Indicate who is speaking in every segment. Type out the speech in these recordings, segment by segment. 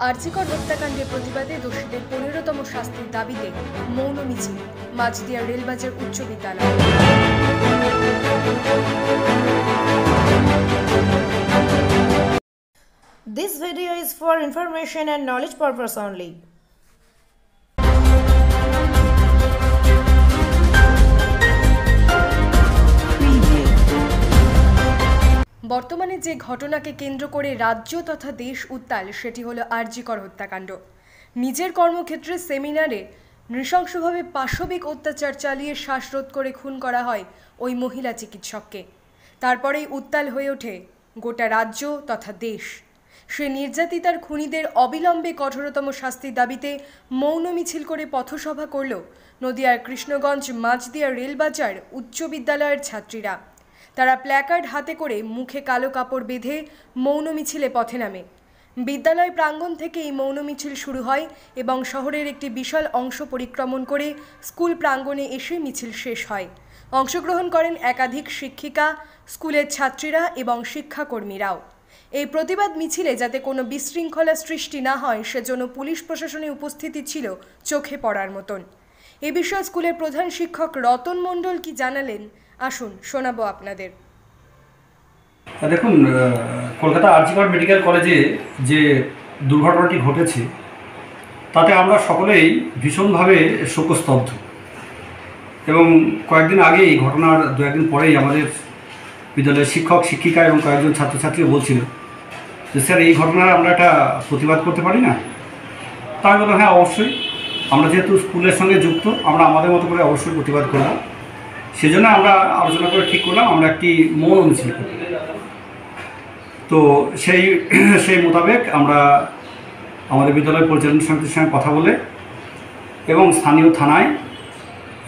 Speaker 1: আরজিকর হত্যাকাণ্ডের প্রতিবাদে দোষীদের 15তম শাস্তির দাবিতে মৌন মিছিল মাঝদিয়া রেলবাজার উচ্চ বিদ্যালয়।
Speaker 2: This video is for information and knowledge purpose only.
Speaker 1: বর্তমানে যে ঘটনাকে কেন্দ্র করে রাজ্য তথা দেশ উত্তাল সেটি হলো আরজিকর হত্যাকাণ্ড। নিজের কর্মক্ষেত্রে সেমিনারে নৃশংসভাবে পাশবিক অত্যাচার চালিয়ে শ্বাসরোধ করে খুন করা হয় ওই মহিলা চিকিৎসককে। তারপরেই উত্তাল হয়ে ওঠে গোটা রাজ্য তথা দেশ। সে নির্যাতিতার খুনিদের অবিলম্বে কঠোরতম শাস্তির দাবিতে মৌন মিছিল করে পথসভা করল নদিয়ার কৃষ্ণগঞ্জ মাঝদিয়া রেলবাজার উচ্চ বিদ্যালয়ের ছাত্রীরা। তারা প্ল্যাকার্ড হাতে করে মুখে কালো কাপড় বেঁধে মৌন মিছিলে পথে নামে। বিদ্যালয় প্রাঙ্গণ থেকে এই মৌন মিছিল শুরু হয় এবং শহরের একটি বিশাল অংশ পরিক্রমণ করে স্কুল প্রাঙ্গণে এসে মিছিল শেষ হয়। অংশগ্রহণ করেন একাধিক শিক্ষিকা, স্কুলের ছাত্রীরা এবং শিক্ষাকর্মীরাও। এই প্রতিবাদ মিছিলে যাতে কোনো বিশৃঙ্খলা সৃষ্টি না হয় সেজন্য পুলিশ প্রশাসনের উপস্থিতি ছিল চোখে পড়ার মতন। এ বিষয়ে স্কুলের প্রধান শিক্ষক রতন মণ্ডল কি জানালেন আসুন শোনাবো আপনাদের।
Speaker 3: দেখুন, কলকাতা আরজিকর মেডিকেল কলেজে যে দুর্ঘটনাটি ঘটেছে তাতে আমরা সকলেই ভীষণভাবে শোকস্তব্ধ এবং কয়েকদিন আগে এই ঘটনার দু একদিন পরেই আমাদের বিদ্যালয়ের শিক্ষক শিক্ষিকা এবং কয়েকজন ছাত্রছাত্রীও বলছিল যে স্যার এই ঘটনার আমরা একটা প্রতিবাদ করতে পারি না। তাই বললাম হ্যাঁ অবশ্যই, আমরা যেহেতু স্কুলের সঙ্গে যুক্ত আমরা আমাদের মতো করে অবশ্যই প্রতিবাদ করব। সেজন্য আমরা আলোচনা করে ঠিক করলাম আমরা একটি মৌন মিছিল করব। তো সেই মোতাবেক আমরা আমাদের বিদ্যালয় পরিচালনা সমিতির সঙ্গে কথা বলে এবং স্থানীয় থানায়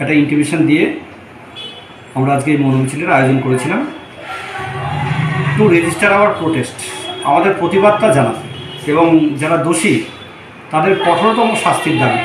Speaker 3: একটা ইন্টিমেশন দিয়ে আমরা আজকে এই মৌন মিছিলের আয়োজন করেছিলাম টু রেজিস্টার আওয়ার প্রোটেস্ট, আমাদের প্রতিবাদটা জানাতে এবং যারা দোষী তাদের কঠোরতম শাস্তির দাবি।